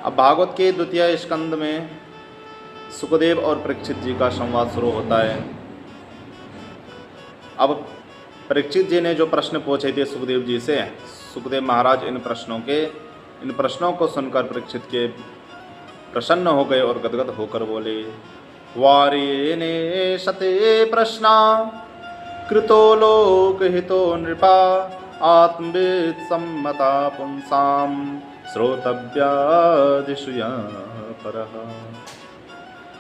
अब भागवत के द्वितीय स्कंद में सुखदेव और परीक्षित जी का संवाद शुरू होता है। अब परीक्षित जी ने जो प्रश्न पूछे थे सुखदेव जी से, सुखदेव महाराज इन प्रश्नों को सुनकर परीक्षित के प्रसन्न हो गए और गदगद होकर बोले, वार्येने शते प्रश्ना कृतो लोकहितो नृपा आत्मविद सम्मता पुंसाम श्रोतव्यादिषु परः।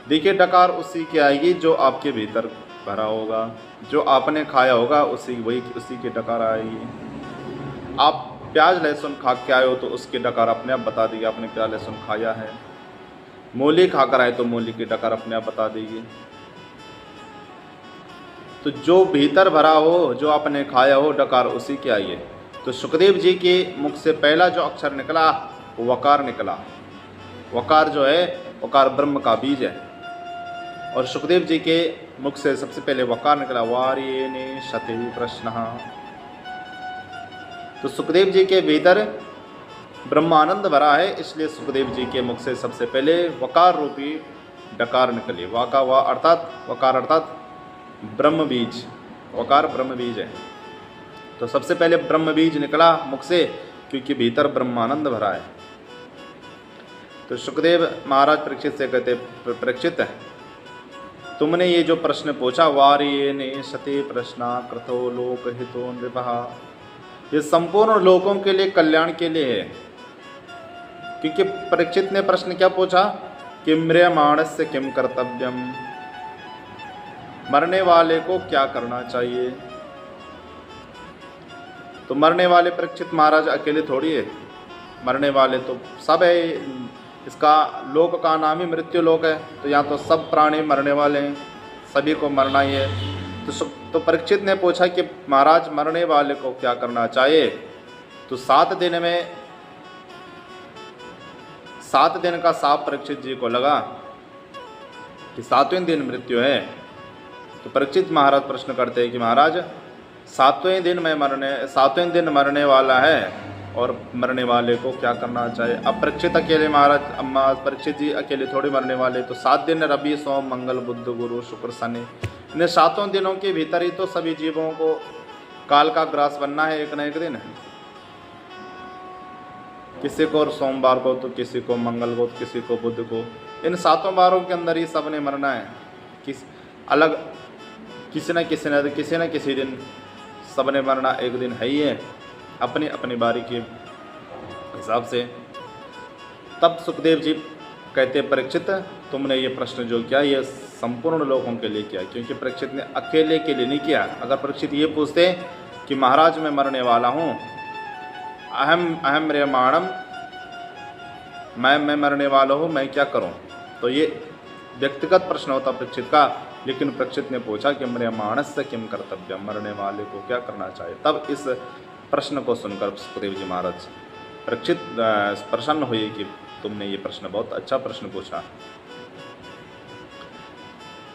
देखिए, डकार उसी की आएगी जो आपके भीतर भरा होगा, जो आपने खाया होगा उसी की डकार आएगी। आप प्याज लहसुन खा के आए हो तो उसकी डकार अपने आप बता देगी आपने प्याज लहसुन खाया है। मूली खाकर आए तो मूली की डकार अपने आप बता देगी। तो जो भीतर भरा हो, जो आपने खाया हो, डकार उसी की आई है। तो सुखदेव जी के मुख से पहला जो अक्षर निकला वो वकार निकला। वकार जो है, वकार ब्रह्म का बीज है। और सुखदेव जी के मुख से सबसे पहले वकार निकला, वार्येने शते प्रश्नः। तो सुखदेव जी के भीतर ब्रह्मानंद भरा है, इसलिए सुखदेव जी के मुख से सबसे पहले वकार रूपी डकार निकली। वकार अर्थात ब्रह्म बीज। वकार ब्रह्म बीज है। तो सबसे पहले ब्रह्म बीज निकला मुख से, क्योंकि भीतर ब्रह्मानंद भरा है। तो सुखदेव महाराज परीक्षित से कहते, परीक्षित तुमने ये जो प्रश्न पूछा, वार्येने शते प्रश्ना कृतो लोकहितो नृपः, ये संपूर्ण लोगों के लिए कल्याण के लिए है। क्योंकि परीक्षित ने प्रश्न क्या पूछा कि म्रियमाणस्य किम कर्तव्यम, मरने वाले को क्या करना चाहिए। तो मरने वाले परीक्षित महाराज अकेले थोड़ी है, मरने वाले तो सब है। इसका लोक का नाम ही मृत्यु लोक है। तो यहाँ तो सब प्राणी मरने वाले हैं, सभी को मरना ही है। तो परीक्षित ने पूछा कि महाराज मरने वाले को क्या करना चाहिए। तो 7 दिन का साप परीक्षित जी को लगा कि 7वें दिन मृत्यु है। तो परीक्षित महाराज प्रश्न करते हैं कि महाराज 7वें दिन मरने वाला है और मरने वाले को क्या करना चाहिए। अब परीक्षित अकेले परीक्षित जी अकेले थोड़ी मरने वाले। तो 7 दिन रवि सोम मंगल बुध गुरु शुक्र शनि, इन 7 दिनों के भीतर ही तो सभी जीवों को काल का ग्रास बनना है एक न एक दिन। किसी को सोमवार को, तो किसी को मंगल को, तो किसी को बुध को। इन 7 बारों के अंदर ही सबने मरना है। किसी न किसी दिन सबने मरना एक दिन है ही है, अपनी अपनी बारी के हिसाब से। तब सुखदेव जी कहते, परीक्षित तुमने ये प्रश्न जो किया ये संपूर्ण लोगों के लिए किया, क्योंकि परीक्षित ने अकेले के लिए नहीं किया। अगर परीक्षित ये पूछते कि महाराज मैं मरने वाला हूँ, अहम म्रियमाणम, मैं मरने वाला हूँ, मैं क्या करूँ, तो ये व्यक्तिगत प्रश्न होता परीक्षित का। लेकिन परीक्षित ने पूछा कि म्रियमाणस्य किम कर्तव्यम, मरने वाले को क्या करना चाहिए। तब इस प्रश्न को सुनकर सुखदेव जी महाराज परीक्षित प्रसन्न हुए कि तुमने ये प्रश्न बहुत अच्छा प्रश्न पूछा।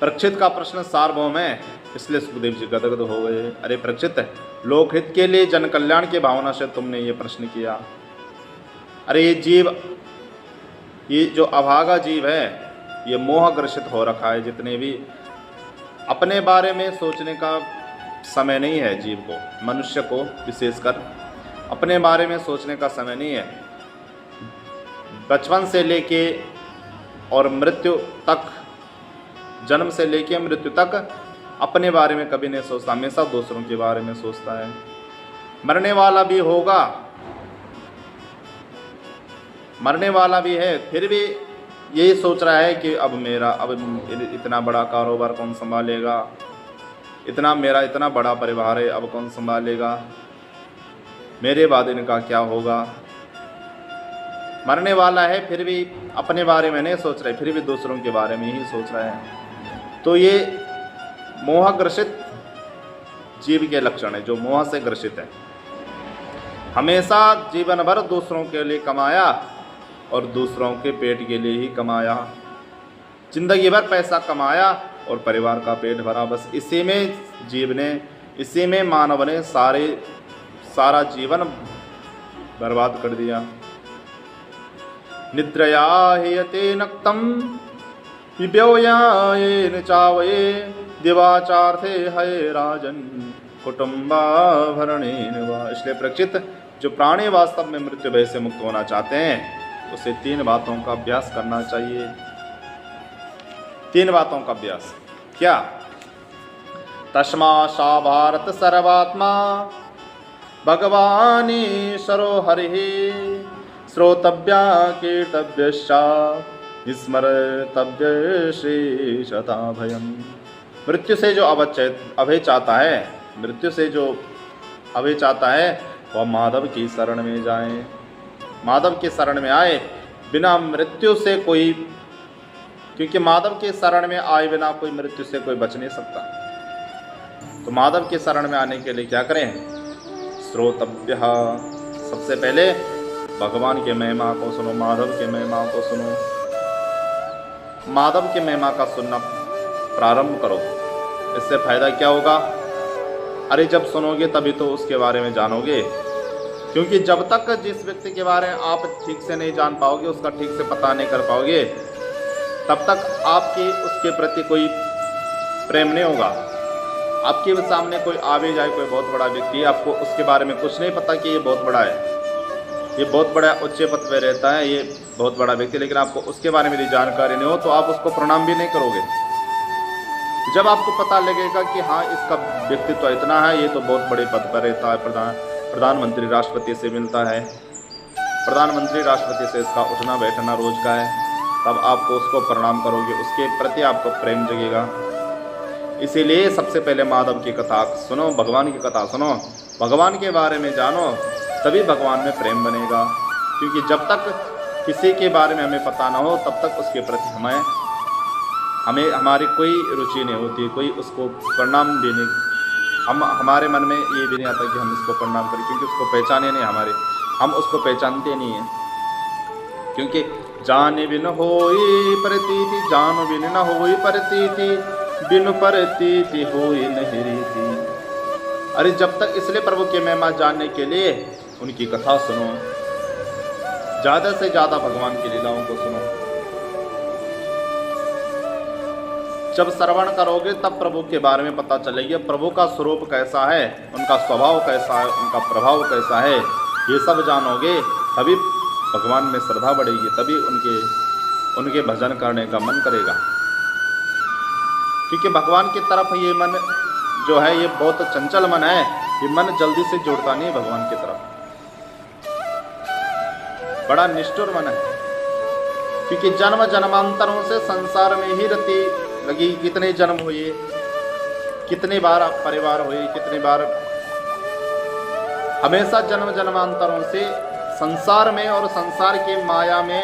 परीक्षित का प्रश्न सार्वभौम है, इसलिए सुखदेव जी गदगद हो गए। अरे परीक्षित, लोकहित के लिए जन कल्याण की भावना से तुमने ये प्रश्न किया। अरे ये जो अभागा जीव है, ये मोहग्रसित हो रखा है। जितने भी अपने बारे में सोचने का समय नहीं है जीव को, मनुष्य को विशेषकर अपने बारे में सोचने का समय नहीं है। बचपन से लेके और मृत्यु तक, जन्म से लेके मृत्यु तक अपने बारे में कभी नहीं सोचता, हमेशा दूसरों के बारे में सोचता है। मरने वाला भी होगा, मरने वाला भी है, फिर भी यही सोच रहा है कि अब इतना बड़ा कारोबार कौन संभालेगा, इतना बड़ा परिवार है, अब कौन संभालेगा, मेरे बाद इनका क्या होगा। मरने वाला है फिर भी अपने बारे में नहीं सोच रहे, फिर भी दूसरों के बारे में ही सोच रहे हैं। तो ये मोहग्रसित जीव के लक्षण है, जो मोह से ग्रसित है। हमेशा जीवन भर दूसरों के लिए कमाया और दूसरों के पेट के लिए ही कमाया, जिंदगी भर पैसा कमाया और परिवार का पेट भरा। बस इसी में मानव ने सारा जीवन बर्बाद कर दिया। निद्रया हेयते नक्तम विव्योयायेन चावये दिवाचार्थे हये राजन कुटुम्बाभरणेन वा। इसलिए परीक्षित, जो प्राणी वास्तव में मृत्यु भय से मुक्त होना चाहते हैं उसे 3 बातों का अभ्यास करना चाहिए। 3 बातों का अभ्यास क्या? तस्मा सा भारत सर्वात्मा भगवानीश्वरो हरिः श्रोतव्या कीर्तव्यश्चा स्मर्तव्य शेषता भयम्। मृत्यु से जो अभय चाहता है, मृत्यु से जो अभय चाहता है वह माधव की शरण में जाए, माधव की शरण में आए। बिना मृत्यु से कोई, क्योंकि माधव के शरण में आए बिना कोई मृत्यु से कोई बच नहीं सकता। तो माधव के शरण में आने के लिए क्या करें? श्रोतव्य, सबसे पहले भगवान के महिमा को सुनो, माधव के महिमा को सुनो। माधव के महिमा का सुनना प्रारंभ करो। इससे फायदा क्या होगा? अरे जब सुनोगे तभी तो उसके बारे में जानोगे, क्योंकि जब तक जिस व्यक्ति के बारे में आप ठीक से नहीं जान पाओगे, उसका ठीक से पता नहीं कर पाओगे, तब तक आपकी उसके प्रति कोई प्रेम नहीं होगा। आपके सामने कोई आवे जाए, कोई बहुत बड़ा व्यक्ति, आपको उसके बारे में कुछ नहीं पता कि ये बहुत बड़ा है, ये बहुत बड़ा उच्च पद पे रहता है, ये बहुत बड़ा व्यक्ति, लेकिन आपको उसके बारे में यदि जानकारी नहीं हो तो आप उसको प्रणाम भी नहीं करोगे। जब आपको पता लगेगा कि हाँ इसका व्यक्तित्व इतना है, ये तो बहुत बड़े पद पर रहता है, प्रधानमंत्री राष्ट्रपति से मिलता है, प्रधानमंत्री राष्ट्रपति से इसका उठना बैठना रोज का है, तब आपको उसको प्रणाम करोगे, उसके प्रति आपको प्रेम जगेगा। इसीलिए सबसे पहले माधव की कथा सुनो, भगवान की कथा सुनो, भगवान के बारे में जानो, तभी भगवान में प्रेम बनेगा। क्योंकि जब तक किसी के बारे में हमें पता ना हो तब तक उसके प्रति हमें हमारी कोई रुचि नहीं होती, कोई उसको प्रणाम भी नहीं, हमारे मन में ये भी नहीं आता कि हम इसको प्रणाम करें, क्योंकि उसको पहचाने नहीं, हम उसको पहचानते नहीं हैं। क्योंकि जान बिन होई प्रतीति, जान बिन न होई प्रतीति, बिन प्रतीति होई नहीं रीति। अरे जब तक, इसलिए प्रभु के महिमा जानने के लिए उनकी कथा सुनो, ज़्यादा से ज़्यादा भगवान की लीलाओं को सुनो। जब श्रवण करोगे तब प्रभु के बारे में पता चलेगा, प्रभु का स्वरूप कैसा है, उनका स्वभाव कैसा है, उनका प्रभाव कैसा है, ये सब जानोगे तभी भगवान में श्रद्धा बढ़ेगी, तभी उनके भजन करने का मन करेगा। क्योंकि भगवान की तरफ ये मन जो है ये बहुत चंचल मन है, ये मन जल्दी से जुड़ता नहीं भगवान की तरफ, बड़ा निष्ठुर मन है। क्योंकि जन्म जन्मांतरों से संसार में ही रति लगी, कितने जन्म हुए, कितने बार परिवार हुए, कितने बार, हमेशा जन्म जन्मांतरों से संसार में और संसार की माया में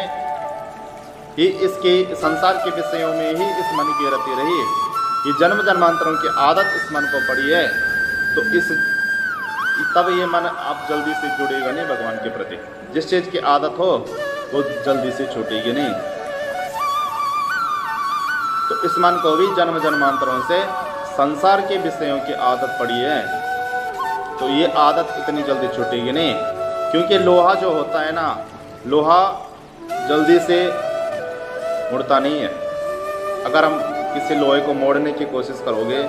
ही, इसके संसार के विषयों में ही इस मन की रति रही। ये जन्म जन्मांतरों की आदत इस मन को पड़ी है, तो तब ये मन आप जल्दी से जुड़ेगा नहीं भगवान के प्रति। जिस चीज़ की आदत हो वो जल्दी से छूटेगी नहीं। तो इस मन को भी जन्म जन्मांतरों से संसार के विषयों की आदत पड़ी है, तो ये आदत इतनी जल्दी छूटेगी नहीं। क्योंकि लोहा जो होता है ना, लोहा जल्दी से मुड़ता नहीं है। अगर हम किसी लोहे को मोड़ने की कोशिश करोगे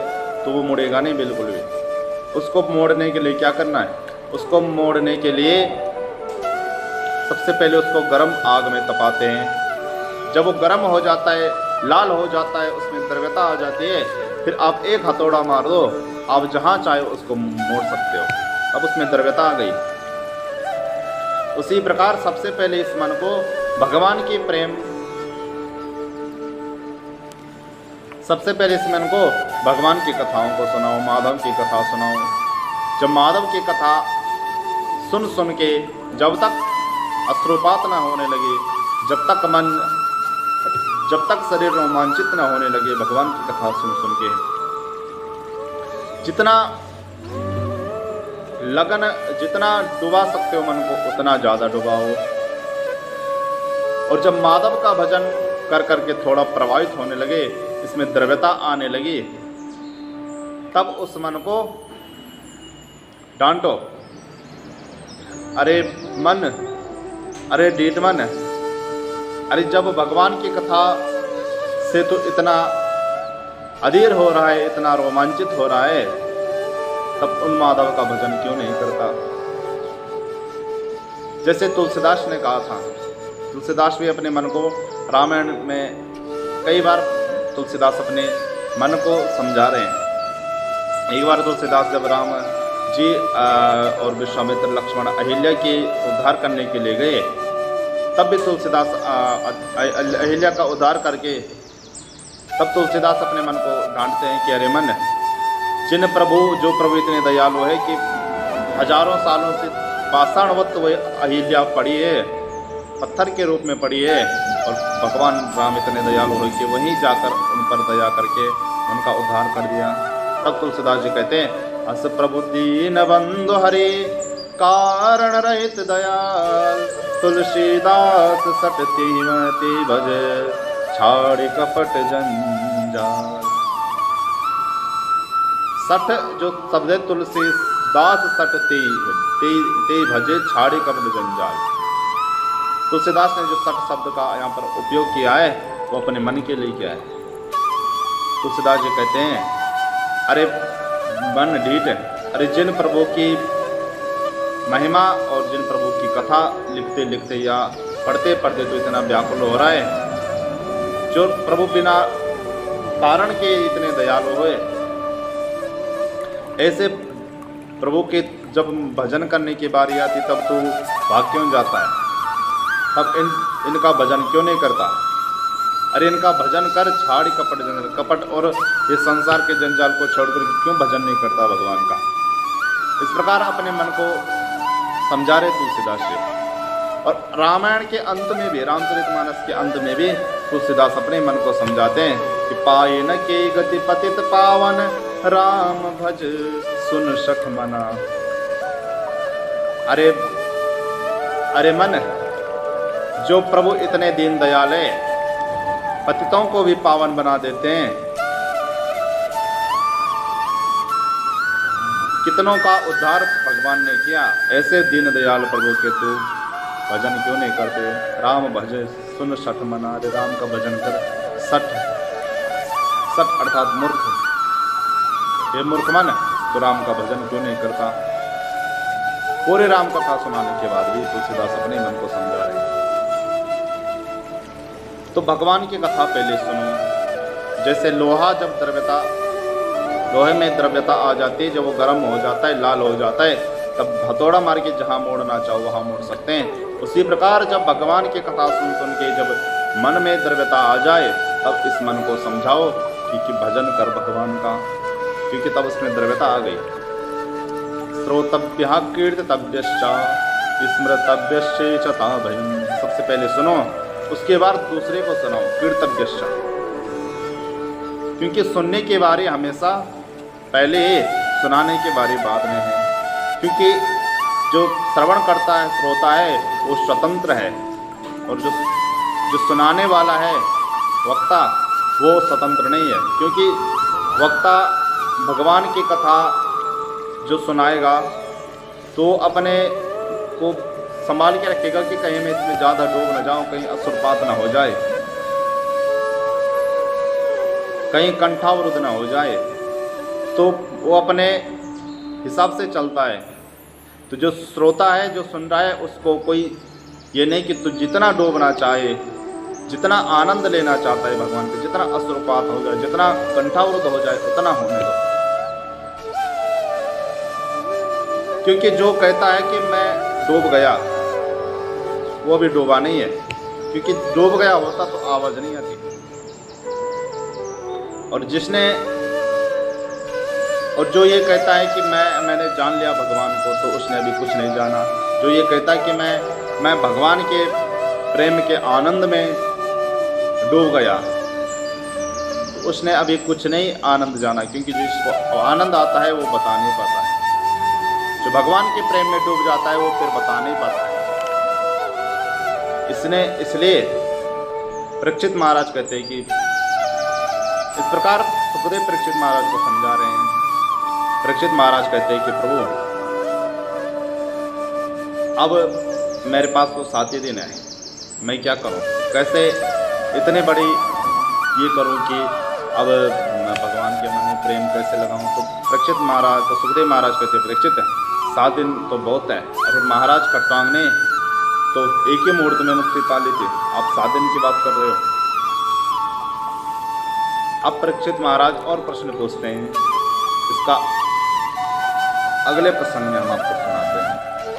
तो वो मुड़ेगा नहीं बिल्कुल भी। उसको मोड़ने के लिए क्या करना है? उसको मोड़ने के लिए सबसे पहले उसको गर्म आग में तपाते हैं। जब वो गर्म हो जाता है, लाल हो जाता है, उसमें द्रव्यता आ जाती है, फिर आप एक हथौड़ा मार दो, आप जहाँ चाहे उसको मोड़ सकते हो, अब उसमें द्रव्यता आ गई। उसी प्रकार सबसे पहले इस मन को भगवान की प्रेम, सबसे पहले इस मन को भगवान की कथाओं को सुनाओ, माधव की कथा सुनाओ। जब माधव की कथा सुन सुन के जब तक अश्रुपात न होने लगे, जब तक शरीर रोमांचित न होने लगे भगवान की कथा सुन सुन के, जितना लगन, जितना डुबा सकते हो मन को उतना ज़्यादा डुबाओ। और जब माधव का भजन कर करके थोड़ा प्रभावित होने लगे, इसमें द्रव्यता आने लगी, तब उस मन को डांटो, अरे मन, अरे डीठ मन, अरे जब भगवान की कथा से तो इतना अधीर हो रहा है, इतना रोमांचित हो रहा है, तब उन माधव का भजन क्यों नहीं करता? जैसे तुलसीदास ने कहा था, तुलसीदास भी अपने मन को रामायण में कई बार तुलसीदास अपने मन को समझा रहे हैं। एक बार तुलसीदास जब राम जी और विश्वामित्र, लक्ष्मण, अहिल्या के उद्धार करने के लिए गए, तब भी तुलसीदास अहिल्या का उद्धार करके तब तुलसीदास अपने मन को डांटते हैं कि अरे मन, जो प्रभु इतने दयालु है कि हजारों सालों से पाषाणवत वह अहिल्या पड़ी है, पत्थर के रूप में पड़ी है, और भगवान राम इतने दयालु हो कि वहीं जाकर उन पर दया करके उनका उद्धार कर दिया। तब तुलसीदास जी कहते हैं, अस प्रभु दीन बंधु हरि कारण रहित दयाल, तुलसीदास सटती मति भज छाड़ कपट जंजाल। सठ जो शब्द है, तुलसीदास सटती ते भजे छाड़े कपट जंजाल। तुलसीदास ने जो सठ शब्द का यहाँ पर उपयोग किया है वो अपने मन के लिए किया है। तुलसीदास जी कहते हैं, अरे मन ढीठ है, अरे जिन प्रभु की महिमा और जिन प्रभु की कथा लिखते लिखते या पढ़ते पढ़ते तो इतना व्याकुल हो रहा है, जो प्रभु बिना कारण के इतने दयालु हुए, ऐसे प्रभु के जब भजन करने की बारी आती तब तो भाग क्यों जाता है? तब इनका भजन क्यों नहीं करता? अरे इनका भजन कर छाड़ी कपट जंजाल, कपट और ये संसार के जंजाल को छोड़कर क्यों भजन नहीं करता भगवान का? इस प्रकार अपने मन को समझा रहे तुलसीदास जी। और रामायण के अंत में भी, रामचरितमानस के अंत में भी तुलसीदास अपने मन को समझाते हैं कि पाए न के गति पतित पावन, राम भज सुन सख मना। अरे मन, जो प्रभु इतने दीन दयाल है, पतितों को भी पावन बना देते हैं, कितनों का उद्धार भगवान ने किया, ऐसे दीन दयाल प्रभु के तू भजन क्यों नहीं करते? राम भज सुन सठ मना। अरे राम का भजन कर। सठ अर्थात मूर्ख, ये मूर्ख मन तो राम का भजन क्यों नहीं करता? पूरे राम कथा सुनाने के बाद भी तुलसीदास अपने मन को समझा रहे हैं। तो भगवान की कथा पहले सुनो। जैसे लोहा जब लोहे में द्रव्यता आ जाती है, जब वो गर्म हो जाता है, लाल हो जाता है, तब हथौड़ा मार के जहाँ मोड़ना चाहो वहाँ मोड़ सकते हैं। उसी प्रकार जब भगवान की कथा सुन के जब मन में द्रव्यता आ जाए, तब इस मन को समझाओ कि भजन कर भगवान का, क्योंकि तब उसमें द्रव्यता आ गई। श्रोतव्य कीर्तव्यश्च स्मृतव्यश्च ता भजन। सबसे पहले सुनो, उसके बाद दूसरे को सुनाओ। कीर्तव्यश्च, क्योंकि सुनने के बारे हमेशा पहले, सुनाने के बारे बाद में है। क्योंकि जो श्रवण करता है, श्रोता है, वो स्वतंत्र है, और जो सुनाने वाला है, वक्ता, वो स्वतंत्र नहीं है। क्योंकि वक्ता भगवान की कथा जो सुनाएगा तो अपने को संभाल के रखेगा कि कहीं मैं इसमें ज़्यादा डूब न जाऊं, कहीं असुरपात न हो जाए, कहीं कंठावरुद्ध न हो जाए, तो वो अपने हिसाब से चलता है। तो जो श्रोता है, जो सुन रहा है, उसको कोई ये नहीं कि तू जितना डूबना चाहे, जितना आनंद लेना चाहता है भगवान के, जितना असुरपात हो जाए, जितना कंठावरुद्ध हो जाए, उतना होने दो। क्योंकि जो कहता है कि मैं डूब गया, वो भी डूबा नहीं है, क्योंकि डूब गया होता तो आवाज़ नहीं आती। और जो ये कहता है कि मैंने जान लिया भगवान को, तो उसने अभी कुछ नहीं जाना। जो ये कहता है कि मैं भगवान के प्रेम के आनंद में डूब गया, तो उसने अभी कुछ नहीं आनंद जाना, क्योंकि जिसको आनंद आता है वो बता नहीं पाता है। जो भगवान के प्रेम में डूब जाता है वो फिर बता नहीं पाता है। इसलिए परीक्षित महाराज कहते हैं कि इस प्रकार सुखदेव परीक्षित महाराज को समझा रहे हैं। परीक्षित महाराज कहते हैं कि प्रभु, अब मेरे पास तो 7 दिन है, मैं क्या करूं? कैसे इतने बड़ी ये करूं कि अब मैं भगवान के मन में प्रेम कैसे लगाऊं। तो परीक्षित महाराज, तो सुखदेव महाराज कहते परीक्षित 7 दिन तो बहुत है। अरे महाराज खट्टांग ने तो एक ही मुहूर्त में मुक्ति पा ली थी, आप 7 दिन की बात कर रहे हो। अब परीक्षित महाराज और प्रश्न पूछते हैं, इसका अगले प्रसंग में हम आपको सुनाते हैं।